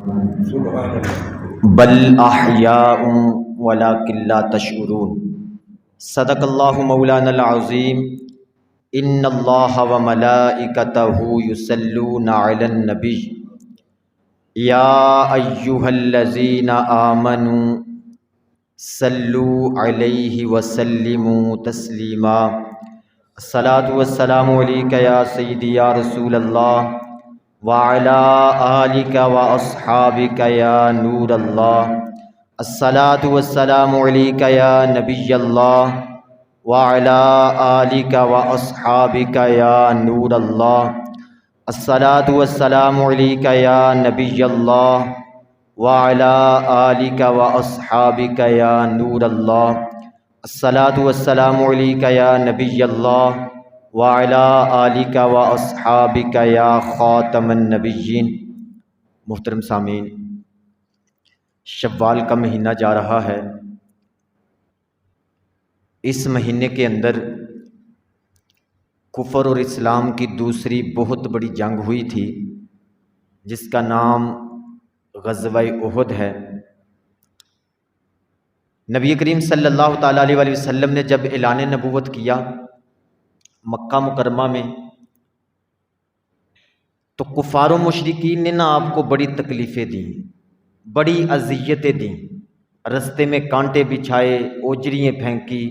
بل احیاء ولکن لا تشعرون۔ صدق اللہ مولانا العظیم۔ ان اللہ وملائکتہ یصلون علی النبی یا ایہا الذین آمنوا صلوا علیہ وسلموا تسلیما۔ الصلاۃ والسلام علیک یا سیدی یا رسول اللہ وعلی آلک واصحابک یا نور اللہ۔ الصلاۃ والسلام علیک یا نبی اللہ وعلی آلک واصحابک یا نور اللہ۔ الصلاۃ والسلام علیک یا نبی اللہ وعلی آلک واصحابک یا نور اللہ۔ الصلاۃ والسلام علیک یا نبی اللہ وعلی آلک واصحابک یا خاتم النبیین۔ محترم سامعین، شوال کا مہینہ جا رہا ہے۔ اس مہینے کے اندر کفر اور اسلام کی دوسری بہت بڑی جنگ ہوئی تھی، جس کا نام غزوہ احد ہے۔ نبی کریم صلی اللہ تعالیٰ علیہ وآلہ وسلم نے جب اعلان نبوت کیا مکہ مکرمہ میں، تو کفار و مشرکین نے آپ کو بڑی تکلیفیں دیں، بڑی اذیتیں دیں، رستے میں کانٹے بچھائے، اوجریاں پھینکی،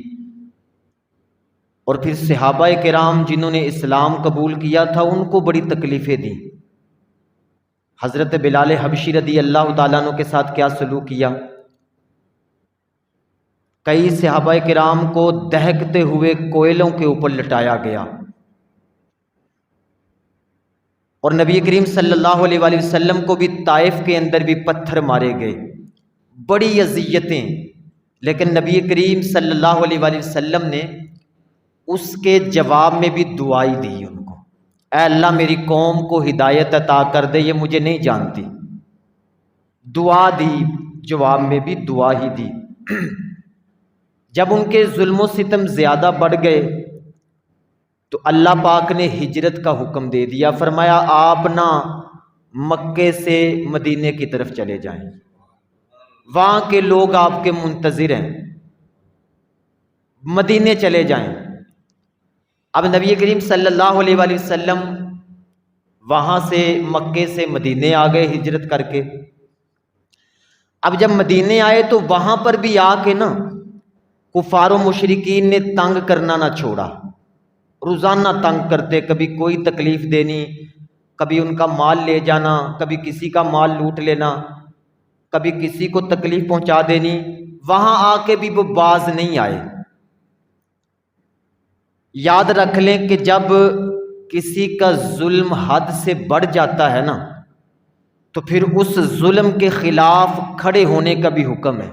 اور پھر صحابہ کرام جنہوں نے اسلام قبول کیا تھا ان کو بڑی تکلیفیں دیں۔ حضرت بلال حبشی رضی اللہ تعالیٰ عنہ کے ساتھ کیا سلوک کیا؟ کئی صحابہ کرام کو دہکتے ہوئے کوئلوں کے اوپر لٹایا گیا، اور نبی کریم صلی اللہ علیہ وآلہ وسلم کو بھی طائف کے اندر بھی پتھر مارے گئے، بڑی اذیتیں۔ لیکن نبی کریم صلی اللہ علیہ وآلہ وسلم نے اس کے جواب میں بھی دعائی دی ان کو، اے اللہ میری قوم کو ہدایت عطا کر دے، یہ مجھے نہیں جانتی۔ دعا دی، جواب میں بھی دعا ہی دی۔ جب ان کے ظلم و ستم زیادہ بڑھ گئے تو اللہ پاک نے ہجرت کا حکم دے دیا، فرمایا آپ نہ مکے سے مدینے کی طرف چلے جائیں، وہاں کے لوگ آپ کے منتظر ہیں، مدینے چلے جائیں۔ اب نبی کریم صلی اللہ علیہ وآلہ وسلم وہاں سے مکے سے مدینے آ گئے ہجرت کر کے۔ اب جب مدینے آئے تو وہاں پر بھی آ کے نا کفار و مشرکین نے تنگ کرنا نہ چھوڑا، روزانہ تنگ کرتے، کبھی کوئی تکلیف دینی، کبھی ان کا مال لے جانا، کبھی کسی کا مال لوٹ لینا، کبھی کسی کو تکلیف پہنچا دینی۔ وہاں آ کے بھی وہ باز نہیں آئے۔ یاد رکھ لیں کہ جب کسی کا ظلم حد سے بڑھ جاتا ہے نا تو پھر اس ظلم کے خلاف کھڑے ہونے کا بھی حکم ہے،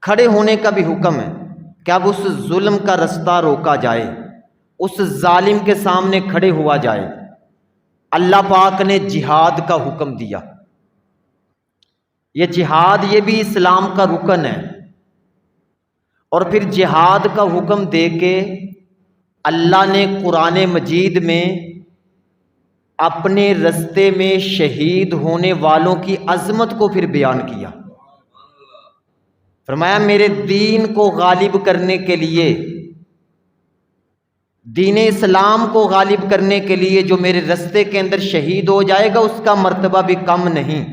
کھڑے ہونے کا بھی حکم ہے کہ اب اس ظلم کا رستہ روکا جائے، اس ظالم کے سامنے کھڑے ہوا جائے۔ اللہ پاک نے جہاد کا حکم دیا۔ یہ جہاد یہ بھی اسلام کا رکن ہے، اور پھر جہاد کا حکم دے کے اللہ نے قرآن مجید میں اپنے رستے میں شہید ہونے والوں کی عظمت کو پھر بیان کیا۔ فرمایا میرے دین کو غالب کرنے کے لیے، دین اسلام کو غالب کرنے کے لیے جو میرے رستے کے اندر شہید ہو جائے گا اس کا مرتبہ بھی کم نہیں۔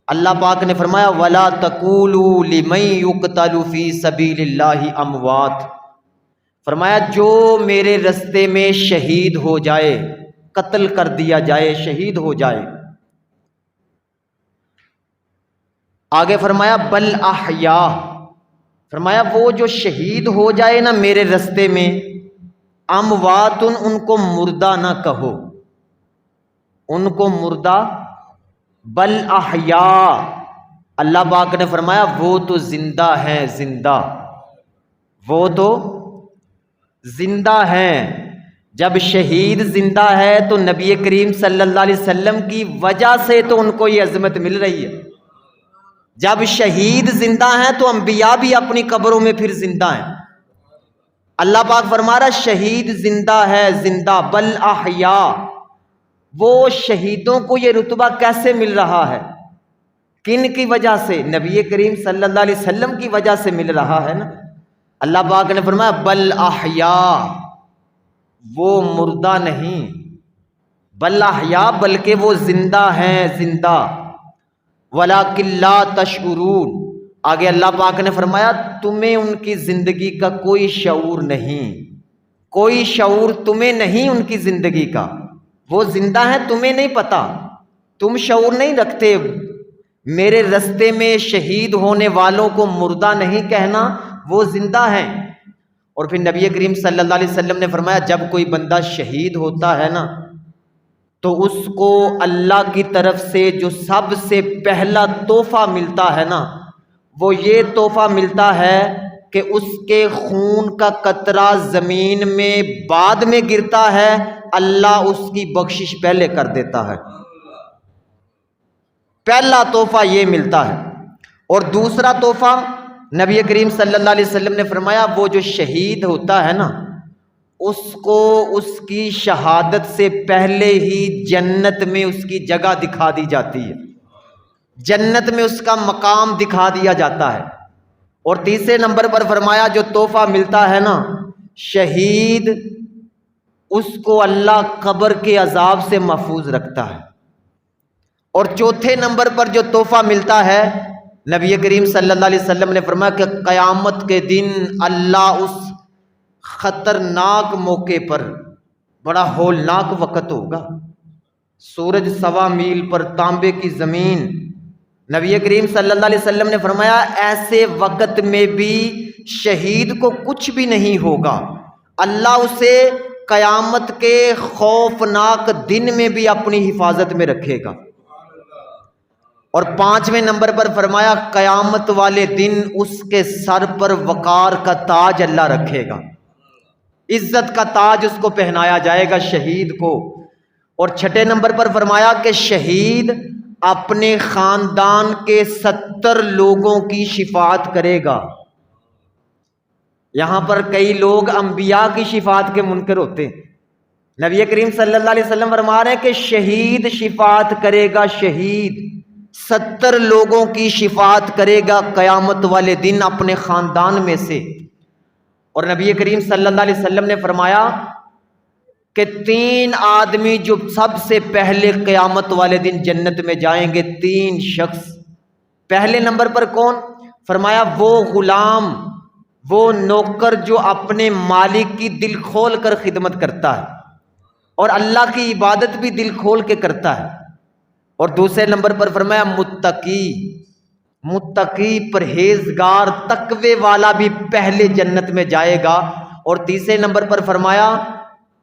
اللہ پاک نے فرمایا وَلَا تَقُولُوا لِمَن يُقْتَلُ فِي سَبِيلِ اللَّهِ أَمْوَاتٌ، فرمایا جو میرے رستے میں شہید ہو جائے، قتل کر دیا جائے، شہید ہو جائے۔ آگے فرمایا بل احیاء، فرمایا وہ جو شہید ہو جائے نا میرے رستے میں، اموات، ان کو مردہ نہ کہو، ان کو مردہ، بل احیاء، اللہ پاک نے فرمایا وہ تو زندہ ہیں، زندہ، وہ تو زندہ ہیں۔ جب شہید زندہ ہے تو نبی کریم صلی اللہ علیہ وسلم کی وجہ سے تو ان کو یہ عظمت مل رہی ہے۔ جب شہید زندہ ہیں تو انبیاء بھی اپنی قبروں میں پھر زندہ ہیں۔ اللہ پاک فرما رہا شہید زندہ ہے، زندہ، بل احیاء، وہ شہیدوں کو یہ رتبہ کیسے مل رہا ہے؟ کن کی وجہ سے؟ نبی کریم صلی اللہ علیہ وسلم کی وجہ سے مل رہا ہے نا۔ اللہ پاک نے فرمایا بل احیاء، وہ مردہ نہیں، بل احیاء بلکہ وہ زندہ ہیں، زندہ، ولکن لا تشعرون، آگے اللہ پاک نے فرمایا تمہیں ان کی زندگی کا کوئی شعور نہیں، کوئی شعور تمہیں نہیں ان کی زندگی کا۔ وہ زندہ ہیں، تمہیں نہیں پتا، تم شعور نہیں رکھتے۔ میرے رستے میں شہید ہونے والوں کو مردہ نہیں کہنا، وہ زندہ ہیں۔ اور پھر نبی کریم صلی اللہ علیہ وسلم نے فرمایا جب کوئی بندہ شہید ہوتا ہے نا تو اس کو اللہ کی طرف سے جو سب سے پہلا تحفہ ملتا ہے نا، وہ یہ تحفہ ملتا ہے کہ اس کے خون کا قطرہ زمین میں بعد میں گرتا ہے، اللہ اس کی بخشش پہلے کر دیتا ہے۔ پہلا تحفہ یہ ملتا ہے۔ اور دوسرا تحفہ نبی کریم صلی اللہ علیہ وسلم نے فرمایا وہ جو شہید ہوتا ہے نا، اس کو اس کی شہادت سے پہلے ہی جنت میں اس کی جگہ دکھا دی جاتی ہے، جنت میں اس کا مقام دکھا دیا جاتا ہے۔ اور تیسرے نمبر پر فرمایا جو تحفہ ملتا ہے نا شہید، اس کو اللہ قبر کے عذاب سے محفوظ رکھتا ہے۔ اور چوتھے نمبر پر جو تحفہ ملتا ہے، نبی کریم صلی اللہ علیہ وسلم نے فرمایا کہ قیامت کے دن اللہ اس خطرناک موقع پر، بڑا ہولناک وقت ہوگا، سورج 1.25 میل پر تانبے کی زمین، نبی کریم صلی اللہ علیہ وسلم نے فرمایا ایسے وقت میں بھی شہید کو کچھ بھی نہیں ہوگا، اللہ اسے قیامت کے خوفناک دن میں بھی اپنی حفاظت میں رکھے گا۔ اور 5ویں نمبر پر فرمایا قیامت والے دن اس کے سر پر وقار کا تاج اللہ رکھے گا، عزت کا تاج اس کو پہنایا جائے گا شہید کو۔ اور 6 نمبر پر فرمایا کہ شہید اپنے خاندان کے 70 لوگوں کی شفاعت کرے گا۔ یہاں پر کئی لوگ انبیاء کی شفاعت کے منکر ہوتے ہیں، نبی کریم صلی اللہ علیہ وسلم فرما رہے ہیں کہ شہید شفاعت کرے گا، شہید 70 لوگوں کی شفاعت کرے گا قیامت والے دن اپنے خاندان میں سے۔ اور نبی کریم صلی اللہ علیہ وسلم نے فرمایا کہ 3 آدمی جو سب سے پہلے قیامت والے دن جنت میں جائیں گے، 3 شخص۔ پہلے نمبر پر کون؟ فرمایا وہ غلام، وہ نوکر جو اپنے مالک کی دل کھول کر خدمت کرتا ہے اور اللہ کی عبادت بھی دل کھول کے کرتا ہے۔ اور دوسرے نمبر پر فرمایا متقی، متقی پرہیزگار تقوی والا بھی پہلے جنت میں جائے گا۔ اور تیسرے نمبر پر فرمایا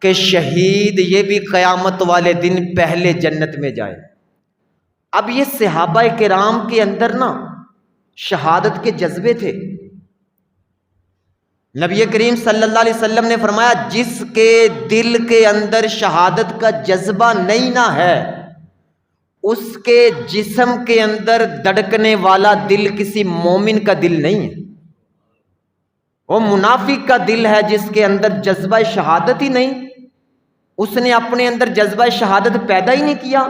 کہ شہید یہ بھی قیامت والے دن پہلے جنت میں جائے۔ اب یہ صحابہ کرام کے اندر نا شہادت کے جذبے تھے۔ نبی کریم صلی اللہ علیہ وسلم نے فرمایا جس کے دل کے اندر شہادت کا جذبہ نہیں نہ ہے، اس کے جسم کے اندر دھڑکنے والا دل کسی مومن کا دل نہیں ہے، وہ منافق کا دل ہے جس کے اندر جذبہ شہادت ہی نہیں، اس نے اپنے اندر جذبہ شہادت پیدا ہی نہیں کیا۔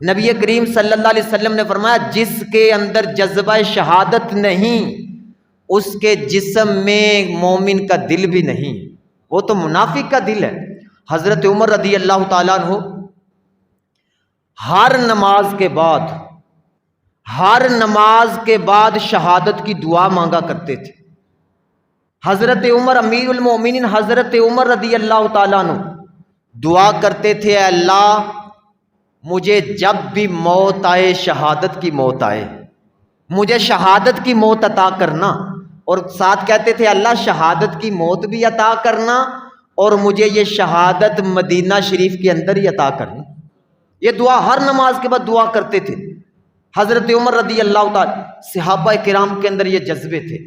نبی کریم صلی اللہ علیہ وسلم نے فرمایا جس کے اندر جذبہ شہادت نہیں، اس کے جسم میں مومن کا دل بھی نہیں، وہ تو منافق کا دل ہے۔ حضرت عمر رضی اللہ تعالیٰ عنہ ہر نماز کے بعد شہادت کی دعا مانگا کرتے تھے۔ حضرت عمر امیر المومنین حضرت عمر رضی اللہ تعالیٰ عنہ دعا کرتے تھے اے اللہ مجھے جب بھی موت آئے شہادت کی موت آئے، مجھے شہادت کی موت عطا کرنا، اور ساتھ کہتے تھے اللہ شہادت کی موت بھی عطا کرنا اور مجھے یہ شہادت مدینہ شریف کے اندر ہی عطا کرنا۔ یہ دعا ہر نماز کے بعد دعا کرتے تھے حضرت عمر رضی اللہ تعالی۔ صحابہ کرام کے اندر یہ جذبے تھے۔